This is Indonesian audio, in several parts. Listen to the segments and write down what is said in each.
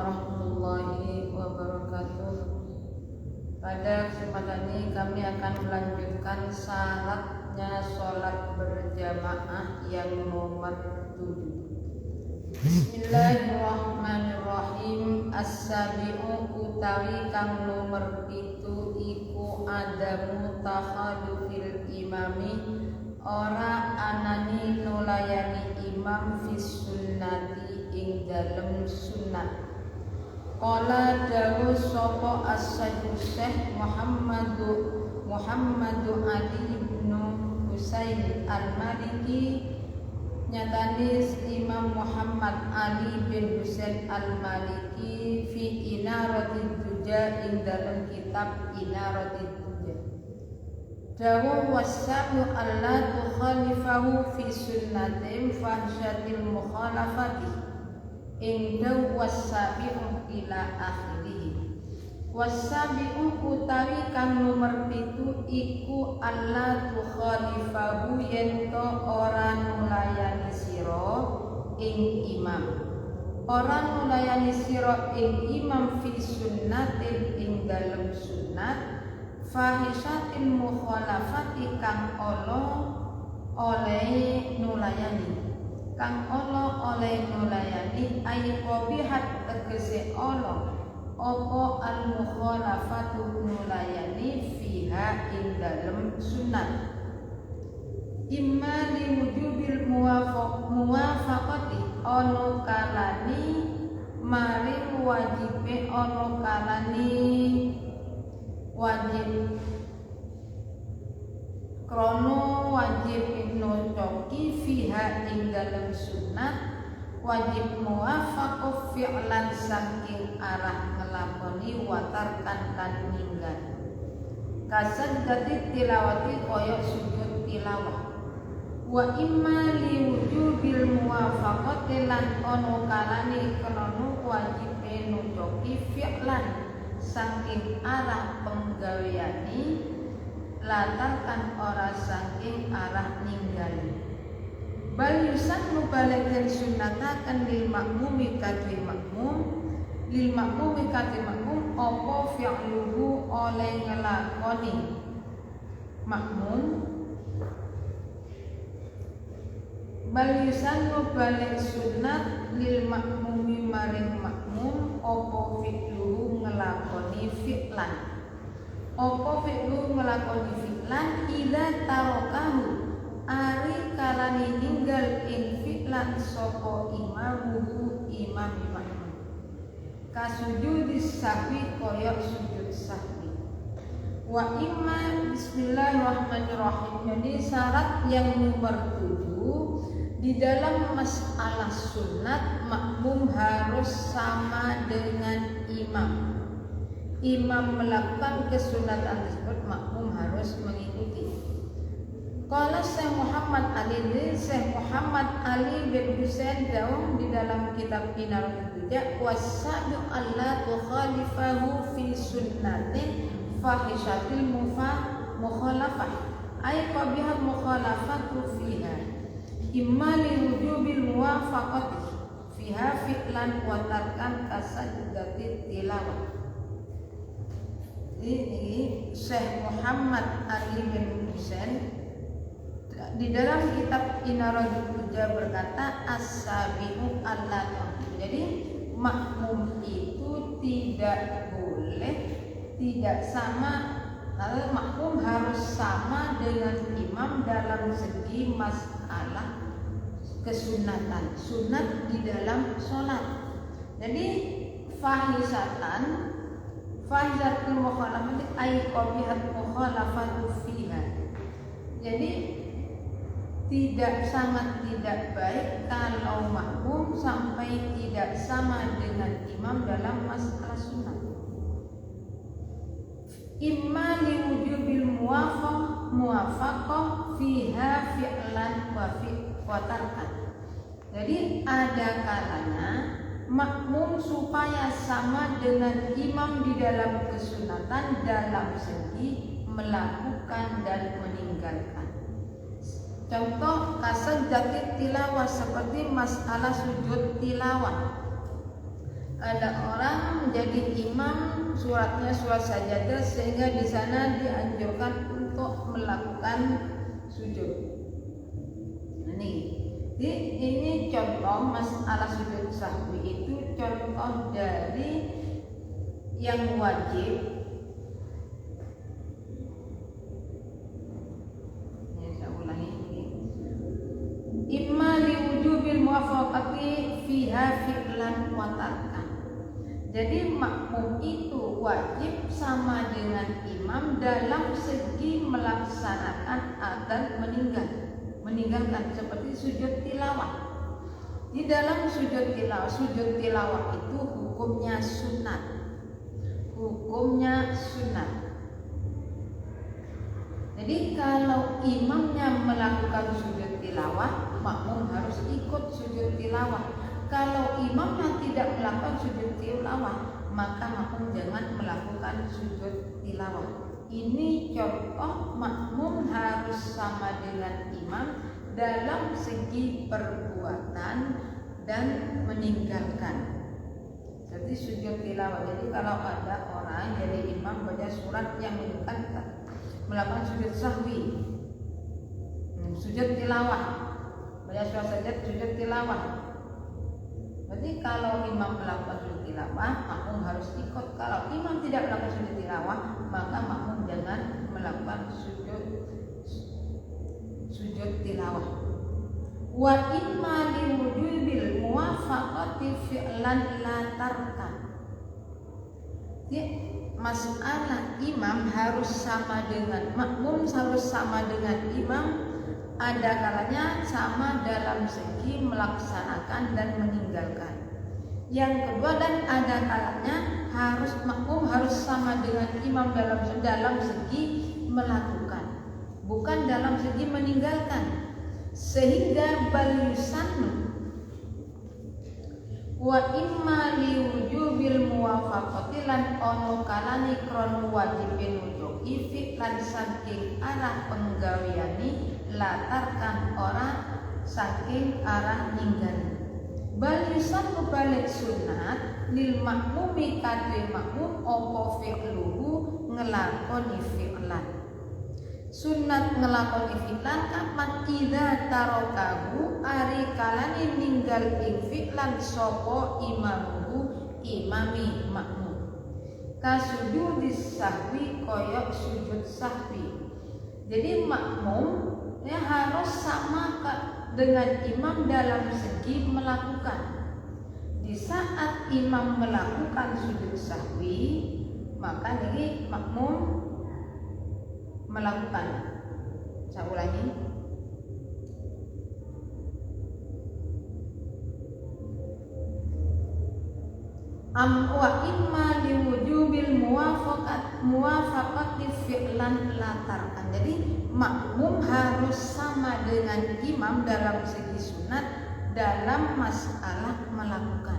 warahmatullahi wabarakatuh. Pada kesempatan ini kami akan melanjutkan syaratnya sholat berjamaah yang nomor 7. Bismillahirrahmanirrahim. As-sabi'u utawi kang nomor 7 iku adamu takhallufil imami, ora anani nulayani imam fis sunnati ing dalem sunnat. Qala dawu sapa as-Syekh Muhammadu Ali bin Husain al-Maliki, nyatane Imam Muhammad Ali bin Husain al-Maliki fi Inaratid Duja ing dalam kitab Inaratid Duja. Dawu wasabu alla tukhalifahu fi sunnatin fahsyatil mukhalafati ing dawu wasabi'u ila akhirih. Wasabi'u utawi kang nomor 7 iku alla tukhalifahu yento ora nulayani sira ing imam. Ora nulayani sira ing imam fi sunnatin ing dalem sunnat fahisatin mukhalafati kang oleh nulayani. Kang oleh nulayani ayo bihat tegese apa al mukhalafatu nulayani fiha ing dalem sunnat. Imma li wujubil muwafaqati ono kalani maring wajibe ono kalani wajib krono wajib nocoki fiha ing dalam sunnat wajib muwafaqah fi'lan saking arah ngelakoni watarkan lan ninggal kasad dadi tilawati koyok sujud tilawah. Wa imma li wujubil muwafaqati lan ono kalani krono wajib nocoki fi'lan saking arah penggaweani latarkan ora saking arah ninggali. Bal yusannu balagan sunnatakan lil makmumi kadri makmum apa fi'luhu oleh ngelakoni makmum. Bal yusannu balik sunnat lil makmumi maring makmum apa fi'luhu ngelakoni fi'lan. Apa fi'lu ngelakoni fi'lan ila tarokahu ari kalani ninggal ing fi'lan sapa imamuhu imam makmum. Kasujud sahwi koyok sujud sahwi. Wa imma bismillahirrahmanirrahim. Jadi syarat yang nomor 7 di dalam masalah sunat makmum harus sama dengan imam. Imam melakukan kesunatan tersebut makmum harus mengikuti. Qala Syekh Muhammad Ali bin Husain daum di dalam kitab Inaratid Duja wasadu alla tukhalifahu fi sunnatin fahishatil mukhalafah ay qabihal mukhalafatu fiha imma li wujubil muwafaqati fiha fi'lan wa tarkan kasajdatit tilawah. Ini Syekh Muhammad Ali bin Husain di dalam kitab Inaratid Duja berkata as-sabi'u Allah. Jadi makmum itu tidak boleh tidak sama, lalu makmum harus sama dengan imam dalam segi masalah kesunatan, sunat di dalam sholat. Jadi fahisatul mukhalafati ay qabihat mukhalafatu fiha. Jadi sangat tidak baik kalau makmum sampai tidak sama dengan imam dalam masalah sunat. Imma li wujubil muwafaqah fiha fi'lan wa tarkan. Jadi ada kalanya makmum supaya sama dengan imam di dalam kesunatan dalam segi melakukan dan meninggalkan. Contoh kasajdatit tilawah seperti masalah sujud tilawah. Ada orang menjadi imam, suratnya surat sajadah, sehingga di sana dianjurkan untuk melakukan sujud. Ini contoh masalah sujud sahwi itu contoh dari yang wajib. Saya ulangi ini. Imma liwujubil muwafaqati fiha fi'lan wa tarkan. Jadi makmum itu wajib sama dengan imam dalam segi melaksanakan dan meninggalkan seperti sujud tilawah. Di dalam sujud tilawah itu hukumnya sunat. Jadi kalau imamnya melakukan sujud tilawah, makmum harus ikut sujud tilawah. Kalau imamnya tidak melakukan sujud tilawah, maka makmum jangan melakukan sujud tilawah. Ini contoh makmum harus sama dengan imam dalam segi perbuatan dan meninggalkan. Jadi sujud tilawah. Jadi kalau ada orang jadi imam baca surat yang menunjukkan melakukan sujud sahwi, sujud tilawah, baca surat saja sujud tilawah. Berarti kalau imam melakukan sujud tilawah, makmum harus ikut. Kalau imam tidak melakukan sujud tilawah, maka makmum jangan melakukan sujud tilawah. Wa imma liwujubil muwafaqati fi'lan la tarkan. Masalah imam harus sama dengan makmum, harus sama dengan imam. Ada kalanya sama dalam segi melaksanakan dan meninggalkan. Yang kedua, dan ada kalanya makmum harus sama dengan imam dalam segi melakukan, bukan dalam segi meninggalkan. Sehingga bal yusannu wa imma liwujubil muwafaqati lan ono kalani kron wajibin wujubi fi'lan saking arah penggawiyani latarkan orang saking arah ninggali. Bal yusannu balik sunat lil makmumi kadhe makmum opo fi'luhu ngelakoni fi'lan. Sunat ngelakoni fi'lan kapan idza tarokahu ari kalane ninggal ing fi'lan sapa imami makmum. Kasujud sahwi koyok sujud sahwi. Jadi makmum harus sama dengan imam dalam segi melakukan. Di saat imam melakukan sujud sahwi, maka ini makmum melakukan. Saya ulangi. Wa imma liwujubil muwafaqati fi'lan latarkan. Jadi makmum harus sama dengan imam dalam segi sunat dalam masalah melakukan.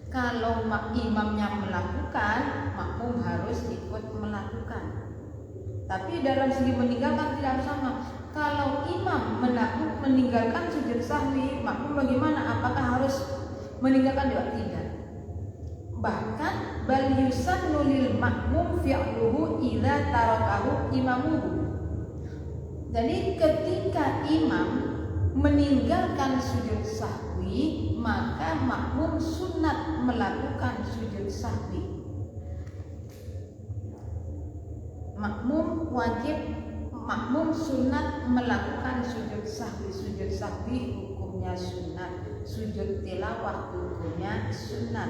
Kalau imamnya melakukan, makmum harus ikut melakukan. Tapi dalam segi meninggalkan tidak sama. Kalau imam meninggalkan sujud sahwi, makmum bagaimana? Apakah harus meninggalkan juga? Tidak. Bahkan bal yusannu lil makmum fi'luhu idza tarakahu imamuhu. Jadi ketika imam meninggalkan sujud sahwi, maka makmum sunat melakukan sujud sahwi. Makmum sunat melakukan sujud sahwi. Sujud sahwi hukumnya sunat, sujud tilawah hukumnya sunat.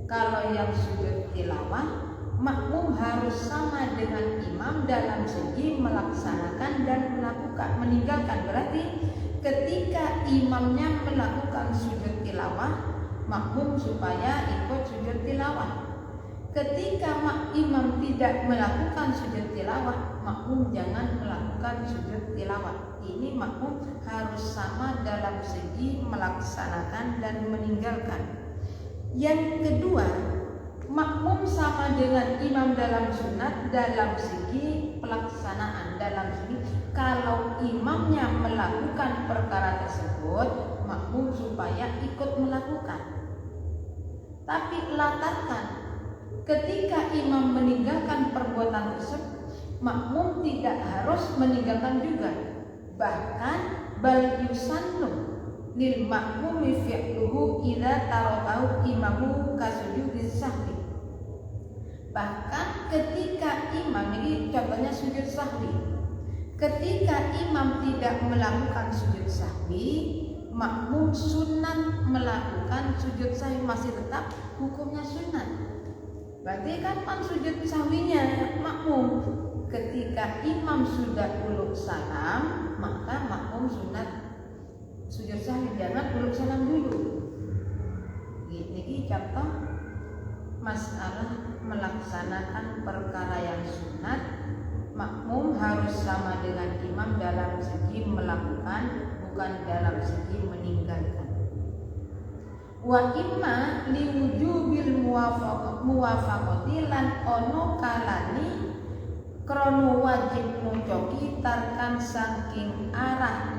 Kalau yang sujud tilawah, makmum harus sama dengan imam dalam segi melaksanakan dan meninggalkan. Berarti ketika imamnya melakukan sujud tilawah, makmum supaya ikut sujud tilawah. Ketika imam tidak melakukan sujud tilawah, makmum jangan melakukan sujud tilawah. Ini makmum harus sama dalam segi melaksanakan dan meninggalkan. Yang kedua, makmum sama dengan imam dalam sunat dalam segi pelaksanaan. Dalam segi kalau imamnya melakukan perkara tersebut, makmum supaya ikut melakukan. Tapi latarkan ketika imam meninggalkan perbuatan tersebut, makmum tidak harus meninggalkan juga. Bahkan bal yusannu lil makmumi fi'luhu idza tarakahu imamu kasujudi sahwi. Bahkan ketika imam, ini contohnya sujud sahwi, ketika imam tidak melakukan sujud sahwi, makmum sunat melakukan sujud sahwi, masih tetap hukumnya sunat. Berarti kapan sujud sahwinya makmum? Ketika imam sudah uluk salam, maka makmum sunat sujud sahwi, jangan uluk salam dulu. Ini contoh masalah melaksanakan perkara yang sunat. Makmum harus sama dengan imam dalam segi melakukan, bukan dalam segi meninggalkan. Wa imma liwujubil muwafaqati lan ono kalani krono wajib nujoki tarkan saking arah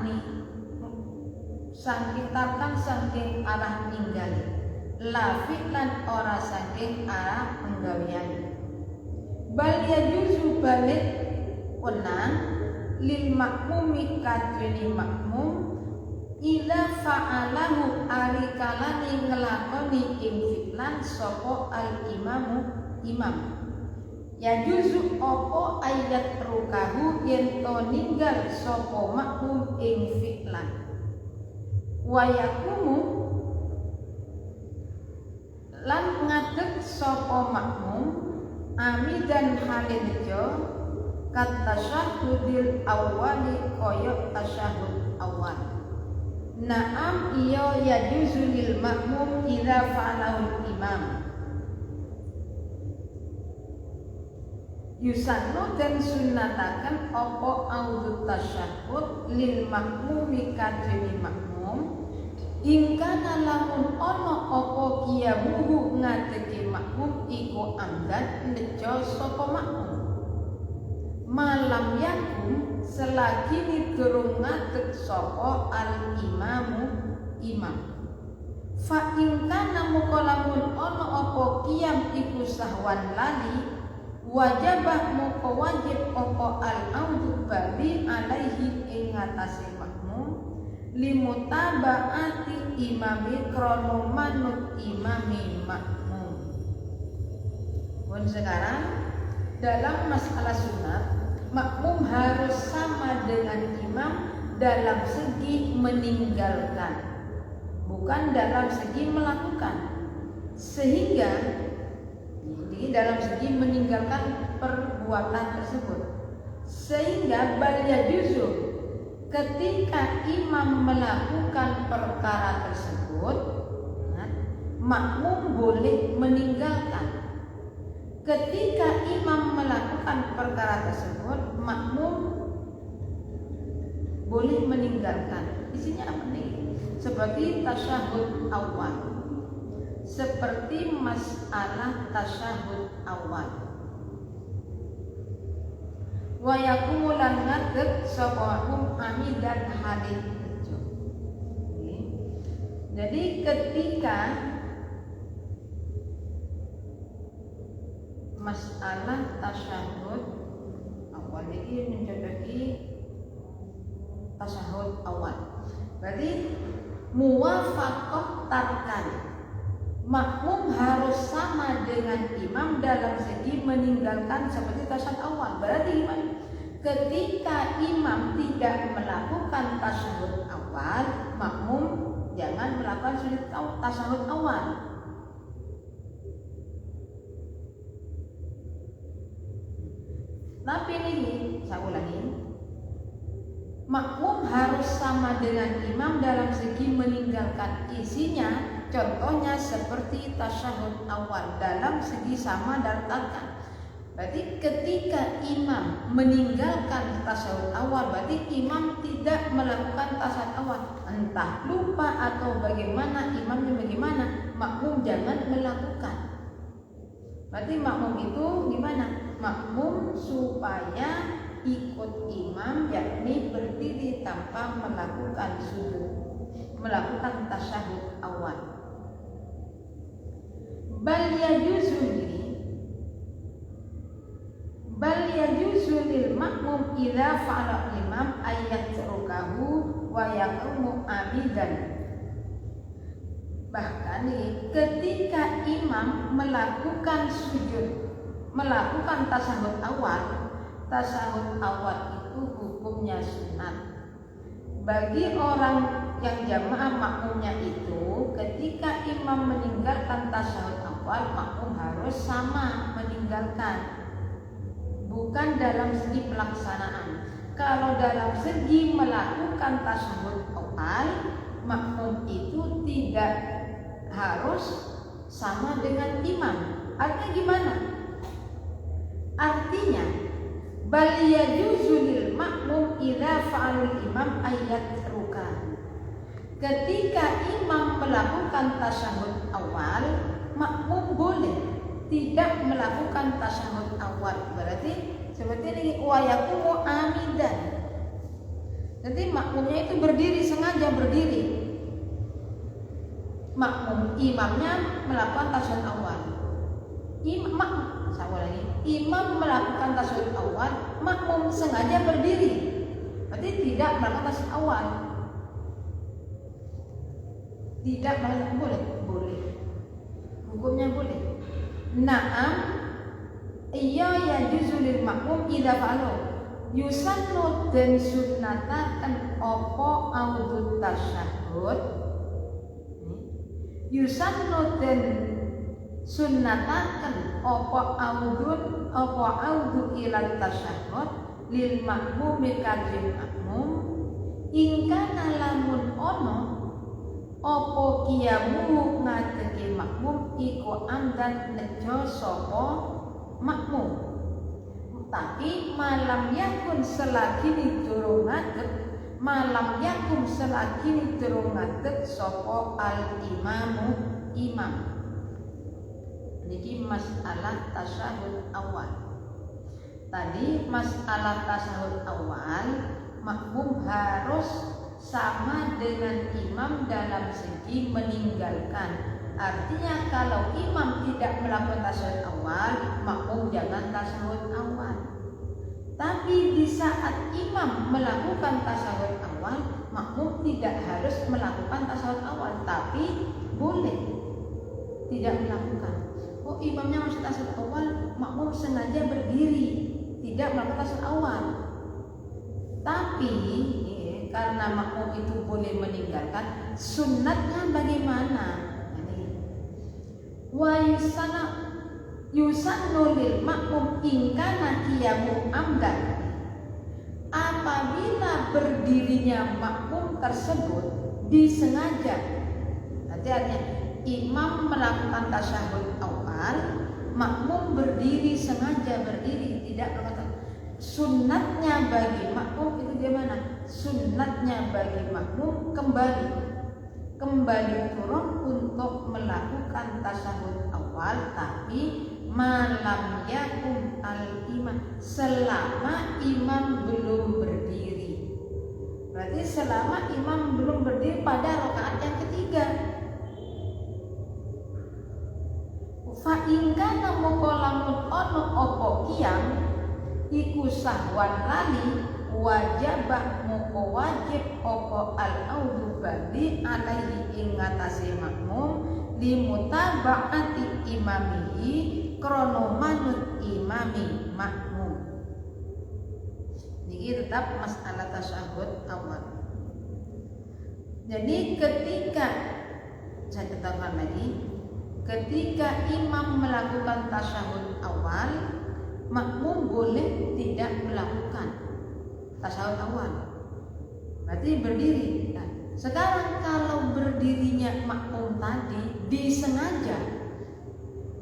saking arah ninggali, lafik lan ora saking arah penggawean. Bal yajuzu balik wenang lil makmumi kadene makmum ila fa'alahu arikalani ngelakoni ing fi'lan sapa al imamu imam. Ya juzu opo ayat rukahu yen to ninggal sapa makmum ing fi'lan. Wa yakumu lan ngadeg sapa makmum amidan halijo kat tasyahudil awali koyok tasyahud awal. Naam iyo yajuzu lil makmum idza fa'alahu imam. Yusannu dan sunnatakan opo audhu tasyahud lil makmumi kademi makmum ingkana lamun ono opo kiyamuhu ngadegi makmum iku amdan nejo sapa makmum. Malam yakum selagi durung ngadeg sapa al imamu imam. Fa in kana mukolamun ono apa qiyam iku sahwan lali wajibah moko wajib apa al audu bali alaihi ing ngatasé makmum limutabaati imami krono manut imami makmum. Dan sekarang dalam masalah sunat, makmum harus sama dengan imam dalam segi meninggalkan, bukan dalam segi melakukan. Sehingga ini dalam segi meninggalkan perbuatan tersebut. Sehingga bal yajuzu ketika imam melakukan perkara tersebut, makmum boleh meninggalkan. Ketika imam melakukan perkara tersebut, makmum boleh meninggalkan. Isinya apa nih? Seperti tasyahud awal, seperti masalah tasyahud awal. Wa yakumu lan ngadeg sapa amidan hadith. Jadi ketika masalah tasyahud awal ini menjadi tasyahud awal, berarti muwafaqah tarkan, makmum harus sama dengan imam dalam segi meninggalkan seperti tasyahud awal. Berarti ketika imam tidak melakukan tasyahud awal, makmum jangan melakukan tasyahud awal. Tapi ini saya ulangi, makmum harus sama dengan imam dalam segi meninggalkan. Isinya contohnya seperti tasyahud awal dalam segi sama dan tarkan. Berarti ketika imam meninggalkan tasyahud awal, berarti imam tidak melakukan tasyahud awal. Entah lupa atau bagaimana, imamnya bagaimana, makmum jangan melakukan. Berarti makmum itu gimana? Makmum supaya ikut imam, yakni berdiri tanpa melakukan sujud, melakukan tasyahud awal. Bal yajuzu lil makmum idza fa'ala imam ayat rukahu wa yaqumu amidan. Bahkan nih, ketika imam melakukan sujud, melakukan tasahud awal itu hukumnya sunat. Bagi orang yang jamaah makmumnya itu, ketika imam meninggalkan tasahud awal, makmum harus sama meninggalkan. Bukan dalam segi pelaksanaan. Kalau dalam segi melakukan tasahud awal, makmum itu tidak harus sama dengan imam. Artinya gimana? Artinya bal yajuzu lil makmum idza fa'al imam ayat ruka. Ketika imam melakukan tasahud awal, makmum boleh tidak melakukan tasahud awal. Berarti seperti ini wa yaqumu amidan. Jadi makmumnya itu berdiri, sengaja berdiri. Imamnya melakukan tasahud awal. Imam melakukan tasahud awal, makmum sengaja berdiri. Berarti tidak melakukan tasahud awal. Tidak melakukan, boleh. Hukumnya boleh. Naam iya yajuzu lil makmum idza fa'alu yusannu dan sunnataken apa audut tasyahud. Yusannu dan sunnataken apa audu ila tasyahud lil makmumi kadhin makmum ingkana lamun ono apa kiyamu ngadege makmum iku amdan nejo sapa makmum. Tapi malam yakun selagi durung ngadeg sapa al imamu imam. Niki masalah tasyahud awal. Tadi masalah tasyahud awal, makmum harus sama dengan imam dalam segi meninggalkan. Artinya kalau imam tidak melakukan tasyahud awal, makmum jangan tasyahud awal. Tapi di saat imam melakukan tasyahud awal, makmum tidak harus melakukan tasyahud awal, tapi boleh tidak melakukan. Oh, imamnya masih tasyahud awal, makmum sengaja berdiri, tidak melakukan tasyahud awal. Tapi karena makmum itu boleh meninggalkan, sunnatnya bagaimana? Wa yusannu lil makmum ingkana qiyamu amdan. Apabila berdirinya makmum tersebut disengaja. Artinya imam melakukan tasyahud awal, makmum berdiri, sengaja berdiri, tidak melakukan. Sunnatnya bagi makmum itu gimana? Sunnatnya bagi makmum kembali turun untuk melakukan tasyahud awal, tapi malam yakum al imam, selama imam belum berdiri. Berarti selama imam belum berdiri pada rakaat yang ketiga. Fa in kana muqallamun ono opo qiyam iku sahwan lali wajibah moko wajib opo al-audu bali alaihi ing ngatasi makmum limutaba'ati imamihi krono manut imami makmum. Ini tetap masalah tasyahud awal. Jadi ketika saya katakan lagi, ketika imam melakukan tasyahud awal, makmum boleh tidak melakukan tasyahud awal, berarti berdiri. Nah, sekarang kalau berdirinya makmum tadi disengaja,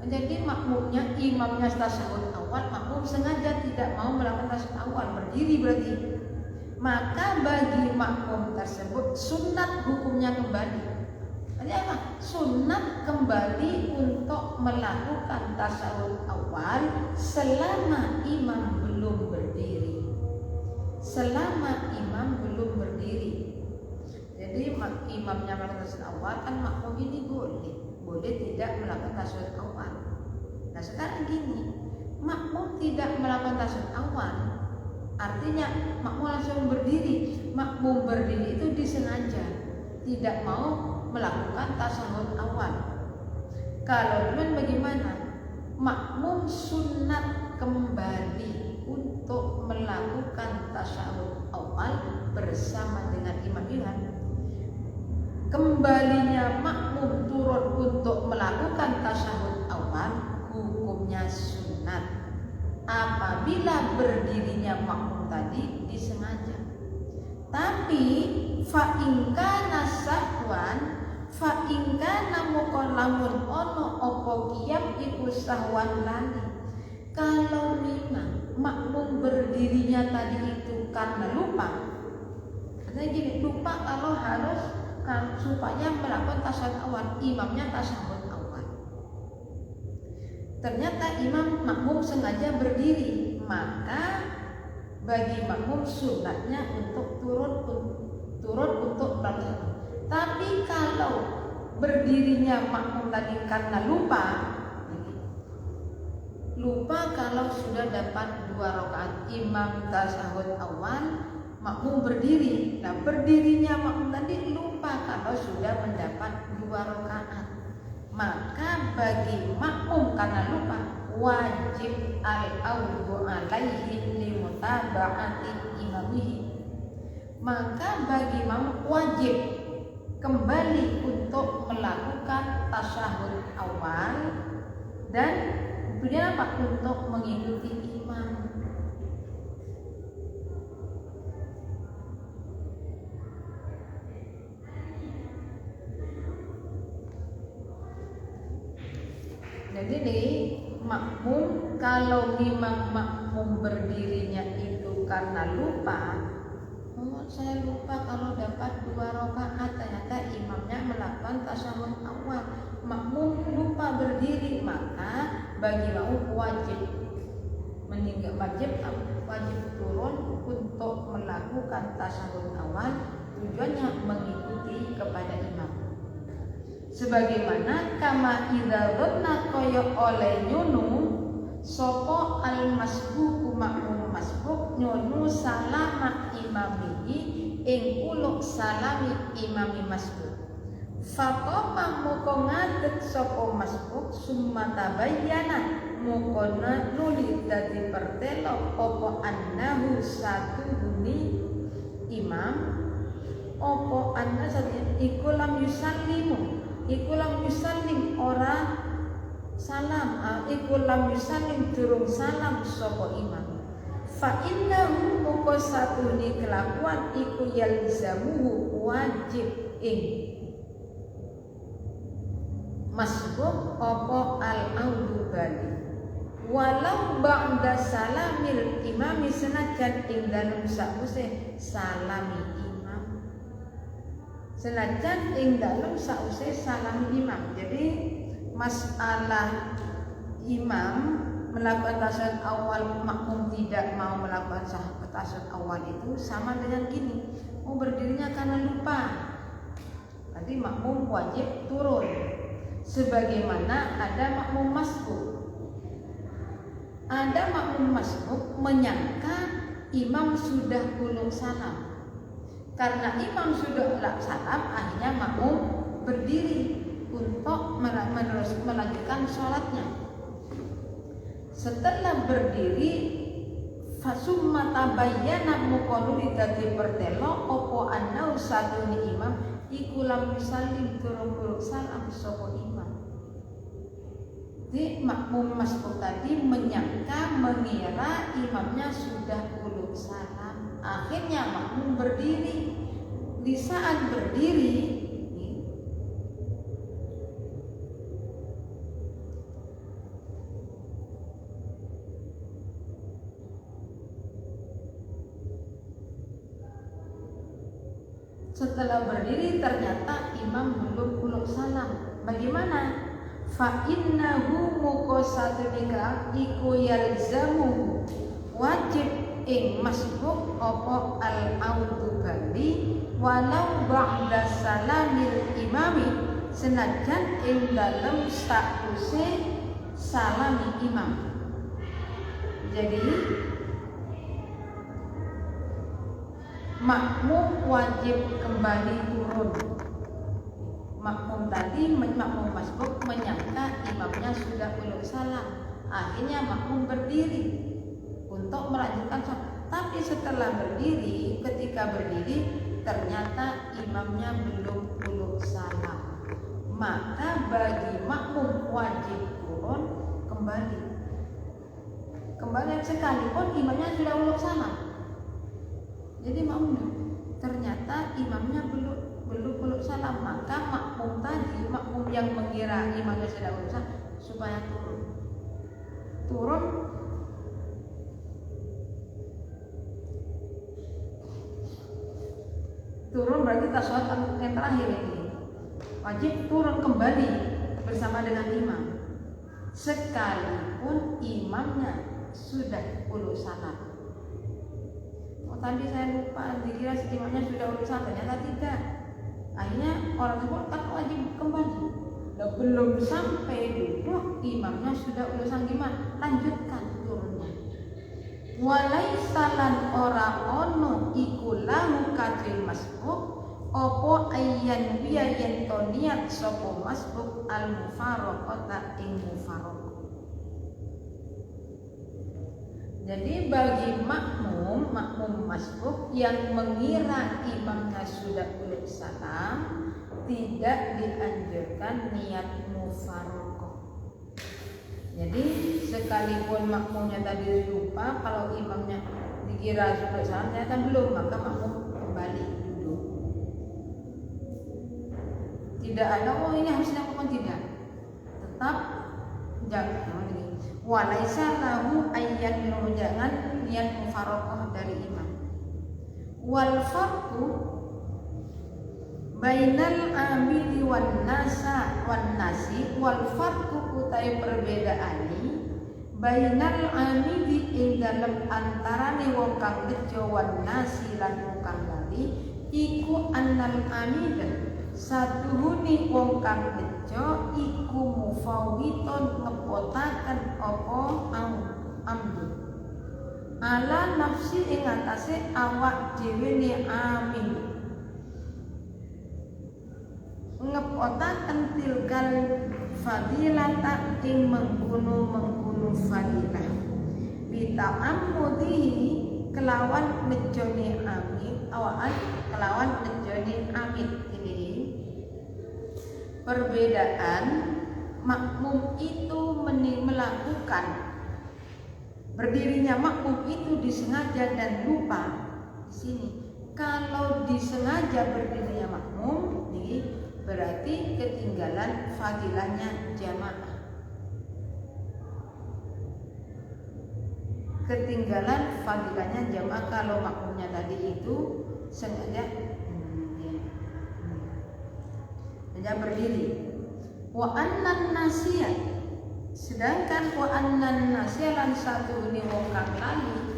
jadi makmumnya imamnya tasyahud awal, makmum sengaja tidak mau melakukan tasyahud awal, berdiri berarti. Maka bagi makmum tersebut sunat hukumnya kembali. Artinya apa? Sunat kembali untuk melakukan tasyahud awal selama imam belum berdiri. Selama imam belum berdiri. Jadi imamnya melakukan tasyahud awal, kan makmum ini boleh tidak melakukan tasyahud awal. sekarang gini, makmum tidak melakukan tasyahud awal, artinya makmum langsung berdiri. Makmum berdiri itu disengaja tidak mau melakukan tasyahud awal. Kalau duluan bagaimana? Makmum sunat kembali untuk melakukan tasyahud awal bersama dengan imam. Kembalinya makmum turun untuk melakukan tasyahud awal hukumnya sunat apabila berdirinya makmum tadi disengaja. Tapi fa in kana sahwan, fa in kana muqallamun ono opo qiyam iku sahwan lali. Kalau memang makmum berdirinya tadi itu karena lupa, katanya gini, lupa kalau harus supaya melakukan tasyahud awal, imamnya tasyahud awal. Ternyata imam makmum sengaja berdiri, maka bagi makmum sunatnya untuk turun untuk melakukan. Tapi kalau berdirinya makmum tadi karena lupa kalau sudah dapat 2 rakaat, imam tasyahud awal, makmum berdiri. Nah, berdirinya makmum tadi lupa kalau sudah mendapat 2 rakaat. Maka bagi makmum karena lupa wajib al-awdu alaihi limutaba'ati imamihi. Maka bagi makmum wajib kembali untuk melakukan tasyahud awal dan tentunya apa? Untuk mengikuti imam. Jadi nih, makmum kalau memang makmum berdirinya itu karena lupa, saya lupa kalau dapat 2 rakaat, ternyata imamnya melakukan tasyahud awal, makmum lupa berdiri, maka bagi makmum wajib turun untuk melakukan tasyahud awal, tujuannya mengikuti kepada imam. Sebagaimana kama idza dhanna kaya oleh nyunu sapa al masbuku makmum masbuk nyunu salama imamihi ing uluk salami imami masbuk. Faqama moko ngadeg sapa masbuk summa tabayyana moko nuli dadi pertelo apa annahu satuhuni imam apa anna satu iku lam yusallimu, iku lam yusallim ora salam, iku lam yusallim durung salam sapa imam. Fa innahu moko satune kelakuan iku yalzamuhu wajib ing masbuk apa al-audu bali walau ba'da salamil imami senajan ing dalem sause salami imam, senajan ing dalem sause salami imam. Jadi masalah imam melakukan tasyahud awal, makmum tidak mau melakukan tasyahud awal itu sama dengan gini, mau berdirinya karena lupa, tadi makmum wajib turun. Sebagaimana ada makmum masbuk, ada makmum masbuk menyangka imam sudah ulung salam, karena imam sudah ulung salam akhirnya makmum berdiri untuk melanjutkan sholatnya. Setelah berdiri fasumma tabayyana muqallul dadi pertelo opo annau satune imam iku lam yusallim turun salam sapa imam. Jadi makmum masbuk tadi mengira imamnya sudah ulul salam, akhirnya makmum berdiri. Di saat berdiri setelah berdiri ternyata imam belum ulul salam. Bagaimana? Fa innahu muqasadika iku yalzamu wajib ing masbuk apa al-audu bali walau ba'da salamil imami senajan ing dalem sause salami imam. Jadi makmum wajib kembali turun. Makmum tadi, makmum masbuk menyangka imamnya sudah ulul salam, akhirnya makmum berdiri untuk melanjutkan sholat. Tapi setelah berdiri, ketika berdiri ternyata imamnya belum ulul salam, maka bagi makmum wajib turun kembali sekalipun imamnya sudah ulul salam. Jadi makmum ternyata imamnya belum ulul salam, maka makmum tadi, makmum yang mengira imamnya sudah ulul salam, supaya turun berarti tasawuf yang terakhir ini wajib turun kembali bersama dengan imam sekalipun imamnya sudah ulul salam. Tadi saya lupa, dikira imamnya sudah ulul salam, ternyata tidak. Akhirnya orang tersebut kan wajib kembali. Dan belum sampai duduk imamnya sudah ulul salam, gimana? Lanjutkan turunnya. Walaisalan ora ono iku lahu kadil masbuk opo ayyan biyen to niat sapa masbuk al mufaraqata ing mufaraq. Jadi bagi makmum masbuk yang mengira imamnya sudah ulul salam tidak dianjurkan niat mufaraqah. Jadi sekalipun makmumnya tadi lupa kalau imamnya dikira sudah salam ternyata belum, maka makmum kembali duduk. Tidak ada ini harus dilakukan, tidak. Tetap jangan ini. Walaisa lahu ayyan minhu, jangan niat mufaraqah dari imam. Wal farqu bainal amili wan nasi wal farqu utai perbedaani bainal amili ing dalem antarane wong kang bejo wan nasi lan wong kang lali iku annal amida satuhune wong kang bejo iku mufawwiton ngepotaken apa amdu ala nafsi ing atase awak dhewe ne amin ngepotaken tilkal fadilata ing mengkono fadilah bita'ammudihi kelawan nejone amin awaan kelawan nejone amin. Ini perbedaan makmum itu melakukan berdirinya makmum itu disengaja dan lupa. Di sini kalau disengaja berdirinya makmum ini berarti ketinggalan fadilahnya jamaah. Ketinggalan fadilahnya jamaah kalau makmumnya tadi itu sengaja berdiri. Wa annan nasiyah, sedangkan wa annan nasiyah lan satu ini wong kang lali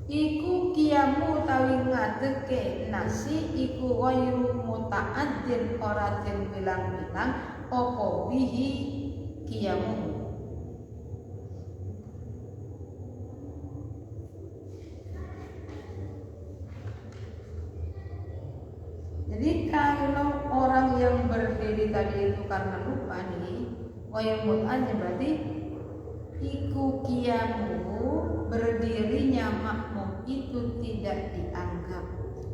iku kiamu tawi ngadeke nasi iku wairu muta'addin ora den bilang-bilang opo bihi kiamu. Jadi kalau orang yang berdiri tadi itu karena lupa nih wairu muta'addin berarti iku kiamu berdirinya makmum itu tidak dianggap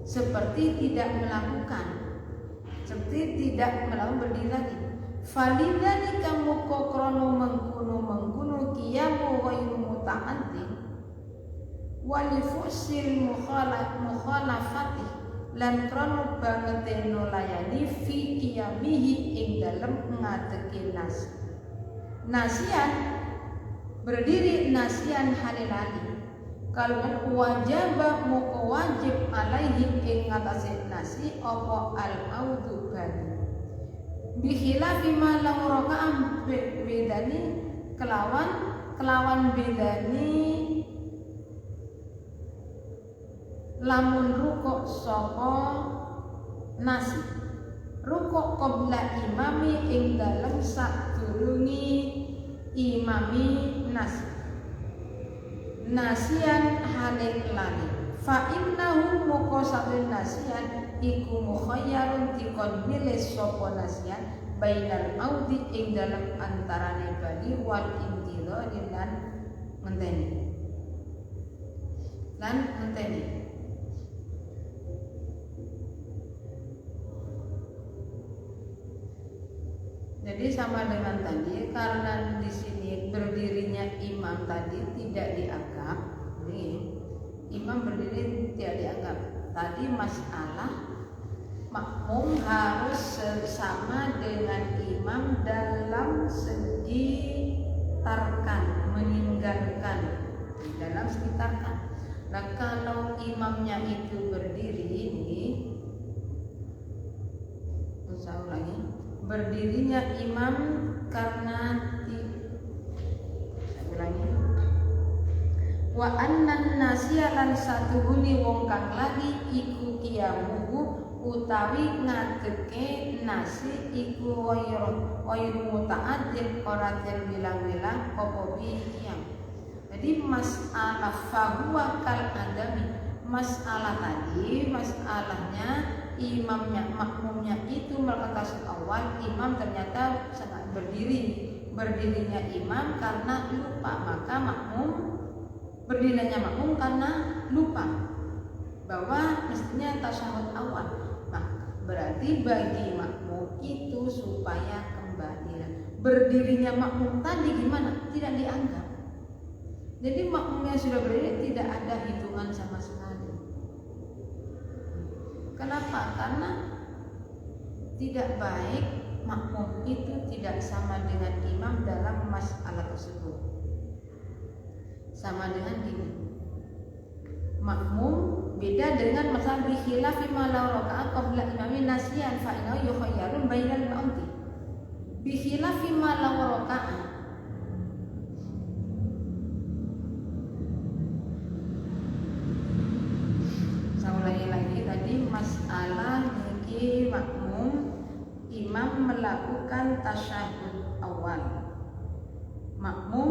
seperti tidak melakukan berdiri lagi. Falidani kamu kokrono mengkuno kiamu wairu muta'addin walifusil mukhalafati lan krono bangeteno layani fi qiyamihi ing dalem ngadeke nasian berdiri nasian halilali kalau wajibah moko wajib alaihi ing ngatasi nasi opo al audu bani bikhilafi ma lam raka'am bedani kelawan bedani lamun rukuk sapa nasi rukuk qabla imami ing dalem sadurungi imami nasian halik lali fa innahu muqasadun nasian iku mukhayyarun dikon milih sapa nasian bainal audi ing dalam antarane bali wal intidhari lan ngenteni. Jadi sama dengan tadi, karena di sini berdirinya imam tadi tidak dianggap, imam berdiri tidak dianggap. Tadi masalah makmum harus sama dengan imam dalam segi tarkan, meninggalkan dalam segi tarkan. Nah kalau imamnya itu berdiri ini, saya ulangi, berdirinya imam karena wa annan nasiya lan satuhuni wong kang lagi iku kiyamuhu utawi ngadeke nasi iku wayru muta'addid ora den bilang-bilang apa kiyam. Jadi masalah fahuwa kal adami, masalah tadi masalahnya imamnya makmumnya itu melakukan tasawuf awal, imam ternyata sangat berdirinya imam karena lupa, maka makmum berdirinya makmum karena lupa bahwa mestinya tasawuf awal. Nah, berarti bagi makmum itu supaya kembali berdirinya makmum tadi gimana? Tidak dianggap. Jadi makmumnya sudah berdiri tidak ada hitungan sama sekali. Kenapa? Karena tidak baik makmum itu tidak sama dengan imam dalam masalah tersebut. Sama dengan ini, makmum beda dengan masalah bikhilafi ma law raka'a qabla imami nasiyan fa innahu yukhayyarun bainal ma'mumi. Bikhilafi ma law raka'a, lagi tadi masalah bagi makmum imam melakukan tasyahud awal, makmum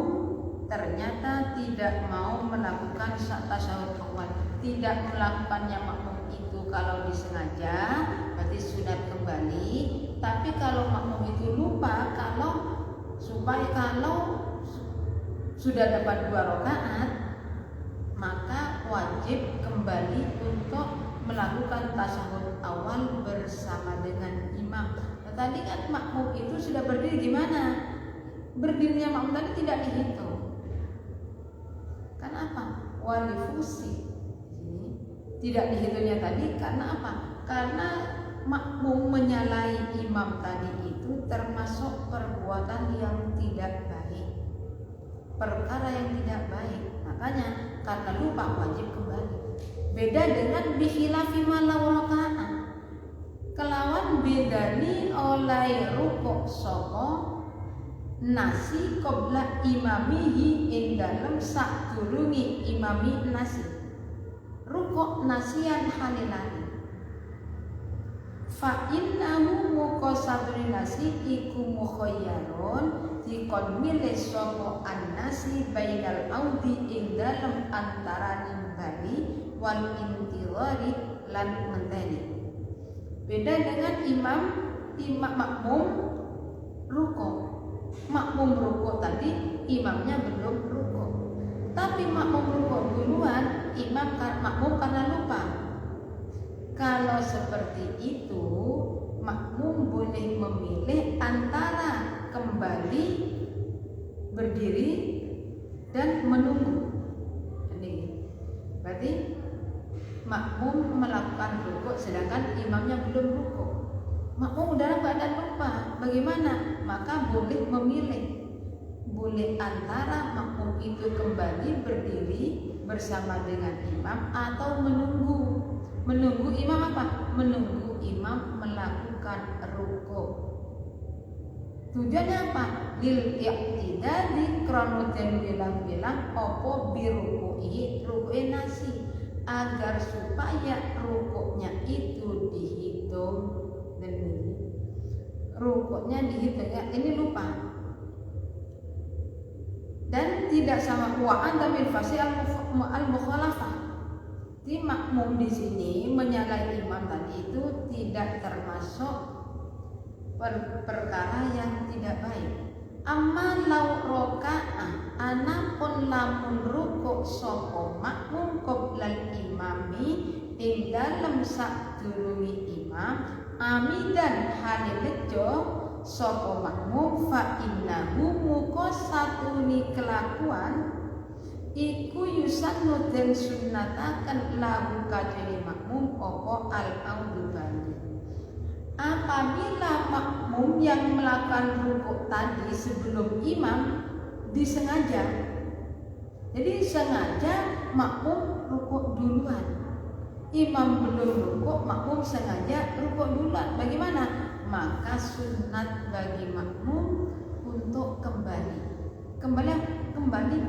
ternyata tidak mau melakukan tasyahud awal, tidak melakukannya makmum itu kalau disengaja berarti sunat kembali, tapi kalau makmum itu lupa kalau sudah dapat 2 rakaat maka wajib kembali untuk melakukan tasyahud awal bersama dengan imam. Nah, tadi kan makmum itu sudah berdiri, gimana? Berdirinya makmum tadi tidak dihitung. Kenapa? Walifusi. Tidak dihitungnya tadi karena apa? Karena makmum menyalahi imam tadi itu termasuk perbuatan yang tidak baik, perkara yang tidak baik. Makanya karena lupa wajib kembali. Beda dengan bikhilafi ma law raka'a, kelawan bedani oleh rukuk sapa nasi qabla imamihi ing dalem sadurunge imami nasi. Rukuk nasian halilani fa innahu muqasadun nasi iku mukhayyarun dikon milih sapa an-nasi bainal audi ing dalem antaraning bali wal intidhari lan ngenteni. Beda dengan imam makmum rukuk. Makmum rukuk tadi imamnya belum rukuk, tapi makmum rukuk duluan, makmum karena lupa. Kalau seperti itu makmum boleh memilih antara kembali berdiri dan menunggu. Ini berarti makmum melakukan rukuk sedangkan imamnya belum rukuk. Makmum dalam keadaan lupa, bagaimana? Maka boleh memilih, boleh antara makmum itu kembali berdiri bersama dengan imam atau menunggu imam apa? Menunggu imam melakukan rukuk. Tujuannya apa? Lil i'tidadi krono den bilang-bilang opo biruku'i nasi, agar supaya rukuknya itu dihitung. Dan rukuknya dihitung ya, ini lupa tidak sama wa anta bil fasi al mukhalafah. Di makmum di sini menyalahi imam tadi itu tidak termasuk perkara yang tidak baik. Amma law roka'ah anapun lamun rukuk sapa makmum qoblal imami ing dalem sadurunge imam amidan halilejo sapa makmum fa innahu muka satuni kelakuan iku yusannu den sunnataken lahu kadene makmum apa al-audu bali. Apabila makmum yang melakukan rukuk tadi sebelum imam disengaja, jadi sengaja makmum rukuk duluan, imam belum rukuk, makmum sengaja rukuk duluan, bagaimana? Maka sunat bagi makmum untuk kembali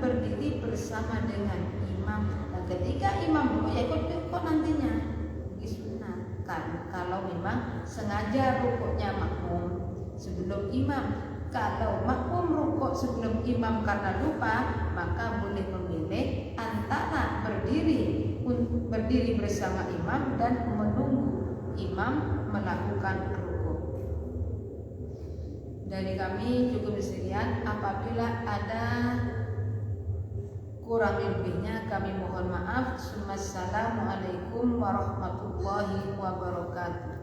berdiri bersama dengan imam. Nah, ketika imam rukuk ya ikut nantinya. Sunat kan kalau memang sengaja rukuknya makmum sebelum imam. Kalau makmum rukuk sebelum imam karena lupa, maka boleh memilih antara berdiri bersama imam dan menunggu imam melakukan rukuk. Dari kami cukup sekian. Apabila ada kurang lebihnya kami mohon maaf. Assalamualaikum warahmatullahi wabarakatuh.